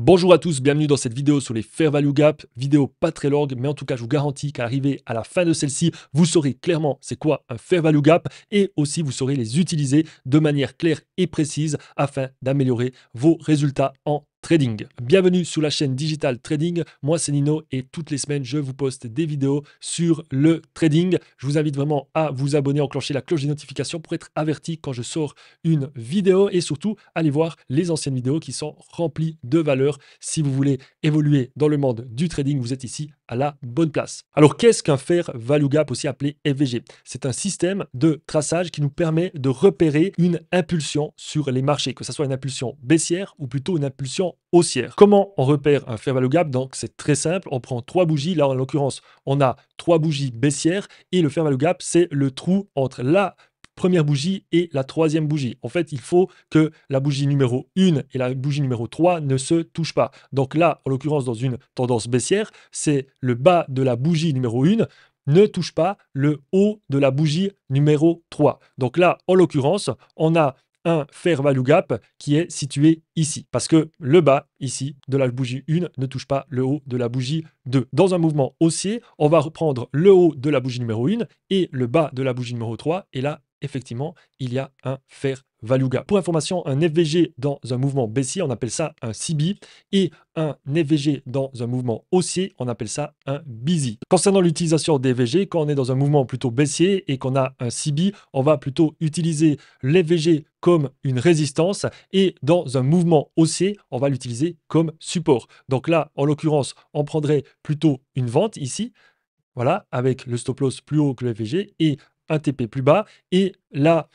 Bonjour à tous, bienvenue dans cette vidéo sur les Fair Value Gap, vidéo pas très longue, mais en tout cas je vous garantis qu'à l'arrivée à la fin de celle-ci, vous saurez clairement c'est quoi un Fair Value Gap et aussi vous saurez les utiliser de manière claire et précise afin d'améliorer vos résultats en trading. Bienvenue sur la chaîne Digital Trading, moi c'est Nino et toutes les semaines je vous poste des vidéos sur le trading. Je vous invite vraiment à vous abonner, enclencher la cloche des notifications pour être averti quand je sors une vidéo et surtout allez voir les anciennes vidéos qui sont remplies de valeur. Si vous voulez évoluer dans le monde du trading, vous êtes ici à la bonne place. Alors qu'est-ce qu'un Fair Value Gap, aussi appelé FVG? C'est un système de traçage qui nous permet de repérer une impulsion sur les marchés, que ce soit une impulsion baissière ou plutôt une impulsion haussière. Comment on repère un Fair Value Gap? Donc c'est très simple, on prend trois bougies, là en l'occurrence on a trois bougies baissières et le Fair Value Gap c'est le trou entre la première bougie et la troisième bougie. En fait, il faut que la bougie numéro 1 et la bougie numéro 3 ne se touchent pas. Donc là, en l'occurrence, dans une tendance baissière, c'est le bas de la bougie numéro 1 ne touche pas le haut de la bougie numéro 3. Donc là, en l'occurrence, on a un Fair Value Gap qui est situé ici. Parce que le bas, ici, de la bougie 1 ne touche pas le haut de la bougie 2. Dans un mouvement haussier, on va reprendre le haut de la bougie numéro 1 et le bas de la bougie numéro 3. Et là, effectivement, il y a un Fair Value Gap. Pour information, un FVG dans un mouvement baissier, on appelle ça un CB, et un FVG dans un mouvement haussier, on appelle ça un BZ. Concernant l'utilisation des FVG, quand on est dans un mouvement plutôt baissier et qu'on a un CB, on va plutôt utiliser l'FVG comme une résistance et dans un mouvement haussier, on va l'utiliser comme support. Donc là, en l'occurrence, on prendrait plutôt une vente ici, voilà, avec le stop loss plus haut que le FVG et un TP plus bas. Et là,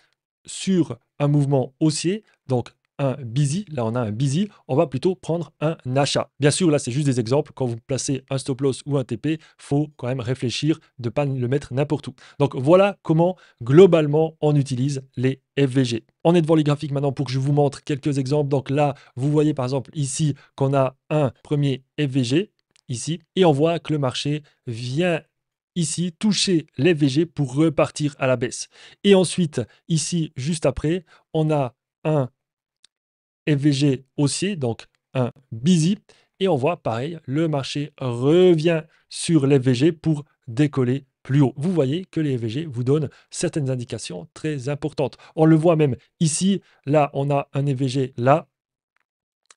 sur un mouvement haussier, donc un busy, là on a un busy, on va plutôt prendre un achat. Bien sûr, là c'est juste des exemples. Quand vous placez un stop loss ou un TP, il faut quand même réfléchir de ne pas le mettre n'importe où. Donc voilà comment globalement on utilise les FVG. On est devant les graphiques maintenant pour que je vous montre quelques exemples. Donc là, vous voyez par exemple ici qu'on a un premier FVG ici et on voit que le marché vient ici toucher les FVG pour repartir à la baisse. Et ensuite, ici, juste après, on a un FVG haussier, donc un busy, et on voit pareil, le marché revient sur les FVG pour décoller plus haut. Vous voyez que les FVG vous donnent certaines indications très importantes. On le voit même ici, là, on a un FVG là,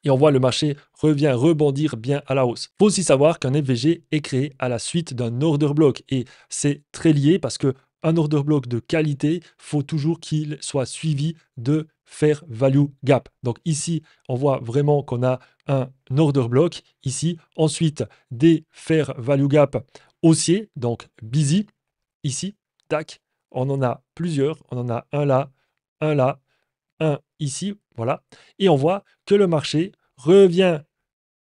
et on voit le marché revient rebondir bien à la hausse. Il faut aussi savoir qu'un FVG est créé à la suite d'un order block et c'est très lié parce que un order block de qualité, faut toujours qu'il soit suivi de Fair Value Gap. Donc ici, on voit vraiment qu'on a un order block ici. Ensuite, des Fair Value Gap haussiers, donc busy ici, tac. On en a plusieurs, on en a un là, un ici, voilà. Et on voit que le marché revient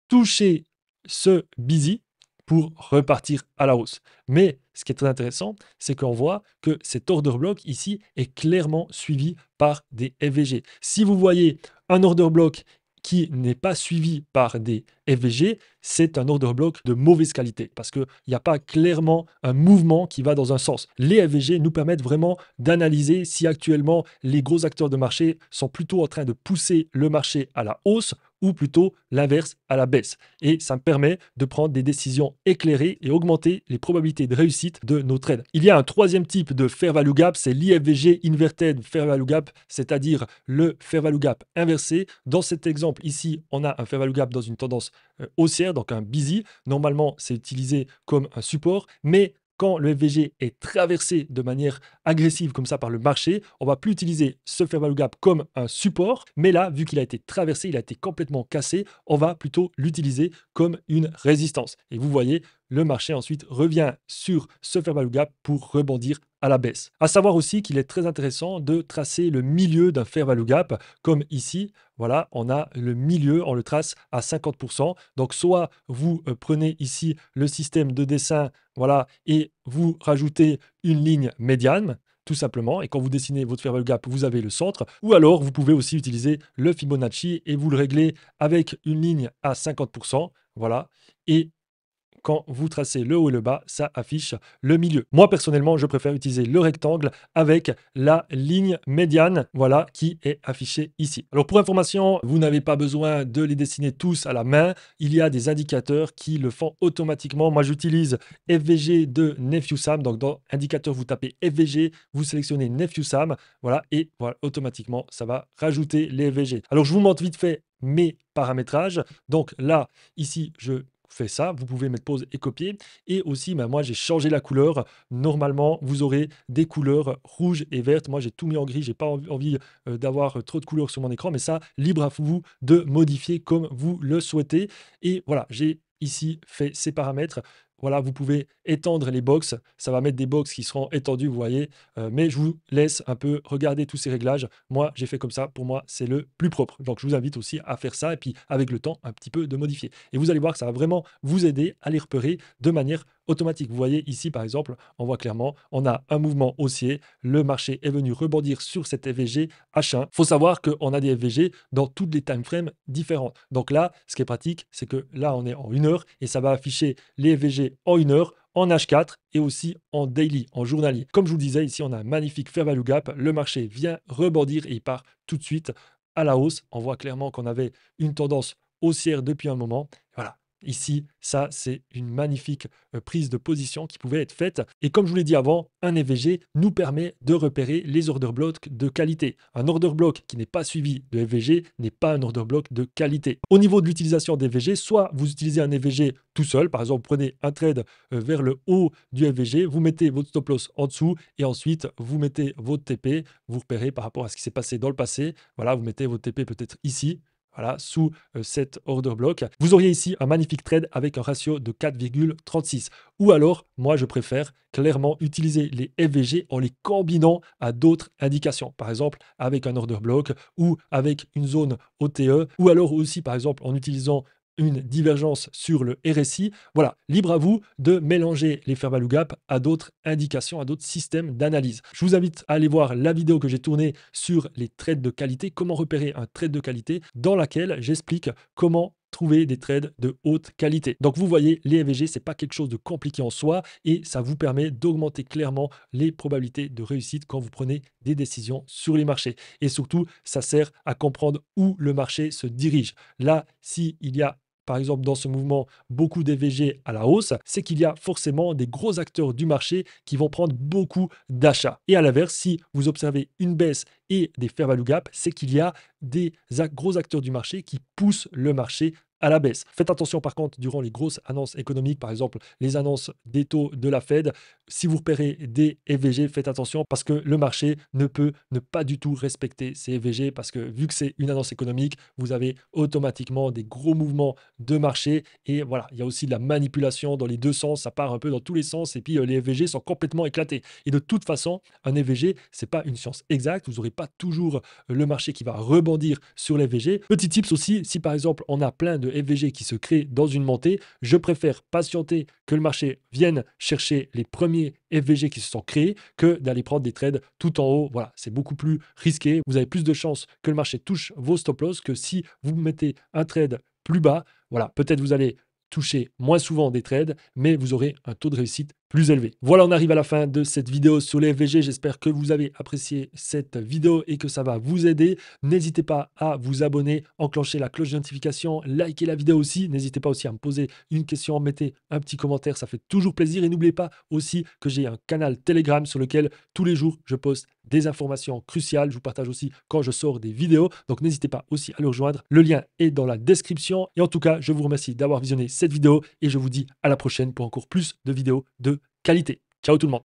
toucher ce busy pour repartir à la hausse. Mais ce qui est très intéressant, c'est qu'on voit que cet order block ici est clairement suivi par des FVG. Si vous voyez un order block qui n'est pas suivi par des FVG, c'est un order block de mauvaise qualité parce qu'il n'y a pas clairement un mouvement qui va dans un sens. Les FVG nous permettent vraiment d'analyser si actuellement les gros acteurs de marché sont plutôt en train de pousser le marché à la hausse ou plutôt l'inverse à la baisse. Et ça me permet de prendre des décisions éclairées et augmenter les probabilités de réussite de nos trades. Il y a un troisième type de Fair Value Gap, c'est l'IFVG Inverted Fair Value Gap, c'est-à-dire le Fair Value Gap inversé. Dans cet exemple ici, on a un Fair Value Gap dans une tendance haussière, donc un busy. Normalement, c'est utilisé comme un support, mais quand le FVG est traversé de manière agressive comme ça par le marché, on va plus utiliser ce Fair Value Gap comme un support, mais là, vu qu'il a été traversé, il a été complètement cassé, on va plutôt l'utiliser comme une résistance. Et vous voyez, le marché ensuite revient sur ce Fair Value Gap pour rebondir à la baisse. À savoir aussi qu'il est très intéressant de tracer le milieu d'un Fair Value Gap, comme ici, voilà, on a le milieu, on le trace à 50%. Donc soit vous prenez ici le système de dessin, voilà, et vous rajoutez une ligne médiane, tout simplement, et quand vous dessinez votre Fair Value Gap, vous avez le centre, ou alors vous pouvez aussi utiliser le Fibonacci et vous le réglez avec une ligne à 50%, voilà, et quand vous tracez le haut et le bas, ça affiche le milieu. Moi, personnellement, je préfère utiliser le rectangle avec la ligne médiane, voilà, qui est affichée ici. Alors, pour information, vous n'avez pas besoin de les dessiner tous à la main. Il y a des indicateurs qui le font automatiquement. Moi, j'utilise FVG de Nefusam. Donc, dans indicateur, vous tapez FVG, vous sélectionnez Nefusam, voilà, et voilà, automatiquement, ça va rajouter les FVG. Alors, je vous montre vite fait mes paramétrages. Donc là, ici, je fais ça. Vous pouvez mettre pause et copier. Et aussi, moi, j'ai changé la couleur. Normalement, vous aurez des couleurs rouges et vertes. Moi, j'ai tout mis en gris. J'ai pas envie d'avoir trop de couleurs sur mon écran. Mais ça, libre à vous de modifier comme vous le souhaitez. Et voilà, j'ai ici fait ces paramètres. Voilà, vous pouvez étendre les box. Ça va mettre des box qui seront étendues, vous voyez. Mais je vous laisse un peu regarder tous ces réglages. Moi, j'ai fait comme ça. Pour moi, c'est le plus propre. Donc, je vous invite aussi à faire ça. Et puis, avec le temps, un petit peu de modifier. Et vous allez voir que ça va vraiment vous aider à les repérer de manière automatique. Vous voyez ici, par exemple, on voit clairement, on a un mouvement haussier. Le marché est venu rebondir sur cette FVG H1. Il faut savoir qu'on a des FVG dans toutes les time frames différentes. Donc là, ce qui est pratique, c'est que là, on est en 1 heure et ça va afficher les FVG en 1 heure, en H4 et aussi en daily, en journalier. Comme je vous le disais, ici, on a un magnifique fair value gap. Le marché vient rebondir et il part tout de suite à la hausse. On voit clairement qu'on avait une tendance haussière depuis un moment. Voilà. Ici, ça, c'est une magnifique prise de position qui pouvait être faite. Et comme je vous l'ai dit avant, un FVG nous permet de repérer les order blocks de qualité. Un order block qui n'est pas suivi de FVG n'est pas un order block de qualité. Au niveau de l'utilisation des FVG, soit vous utilisez un FVG tout seul, par exemple, vous prenez un trade vers le haut du FVG, vous mettez votre stop loss en dessous et ensuite vous mettez votre TP, vous repérez par rapport à ce qui s'est passé dans le passé. Voilà, vous mettez votre TP peut-être ici. Voilà, sous cet order block. Vous auriez ici un magnifique trade avec un ratio de 4,36. Ou alors, moi, je préfère clairement utiliser les FVG en les combinant à d'autres indications. Par exemple, avec un order block ou avec une zone OTE. Ou alors aussi, par exemple, en utilisant une divergence sur le RSI. Voilà, libre à vous de mélanger les fair value gap à d'autres indications, à d'autres systèmes d'analyse. Je vous invite à aller voir la vidéo que j'ai tournée sur les trades de qualité, comment repérer un trade de qualité, dans laquelle j'explique comment trouver des trades de haute qualité. Donc vous voyez, les FVG, c'est pas quelque chose de compliqué en soi et ça vous permet d'augmenter clairement les probabilités de réussite quand vous prenez des décisions sur les marchés. Et surtout, ça sert à comprendre où le marché se dirige. Là, s'il y a par exemple, dans ce mouvement, beaucoup d'EVG à la hausse, c'est qu'il y a forcément des gros acteurs du marché qui vont prendre beaucoup d'achats. Et à l'inverse, si vous observez une baisse et des fair value gap, c'est qu'il y a des gros acteurs du marché qui poussent le marché à la baisse. Faites attention par contre durant les grosses annonces économiques, par exemple les annonces des taux de la Fed. Si vous repérez des FVG, faites attention parce que le marché ne peut ne pas du tout respecter ces FVG parce que vu que c'est une annonce économique, vous avez automatiquement des gros mouvements de marché et voilà, il y a aussi de la manipulation dans les deux sens, ça part un peu dans tous les sens et puis les FVG sont complètement éclatés. Et de toute façon, un FVG, c'est pas une science exacte, vous n'aurez pas toujours le marché qui va rebondir sur les FVG. Petit tips aussi, si par exemple on a plein de FVG qui se créent dans une montée, je préfère patienter que le marché vienne chercher les premiers FVG qui se sont créés que d'aller prendre des trades tout en haut. Voilà, c'est beaucoup plus risqué. Vous avez plus de chances que le marché touche vos stop loss que si vous mettez un trade plus bas. Voilà, peut-être vous allez toucher moins souvent des trades, mais vous aurez un taux de réussite plus élevé. Voilà, on arrive à la fin de cette vidéo sur les FVG. J'espère que vous avez apprécié cette vidéo et que ça va vous aider. N'hésitez pas à vous abonner, enclencher la cloche de notification, liker la vidéo aussi. N'hésitez pas aussi à me poser une question, mettez un petit commentaire, ça fait toujours plaisir. Et n'oubliez pas aussi que j'ai un canal Telegram sur lequel tous les jours je poste des informations cruciales. Je vous partage aussi quand je sors des vidéos. Donc n'hésitez pas aussi à le rejoindre. Le lien est dans la description. Et en tout cas, je vous remercie d'avoir visionné cette vidéo et je vous dis à la prochaine pour encore plus de vidéos de qualité. Ciao tout le monde.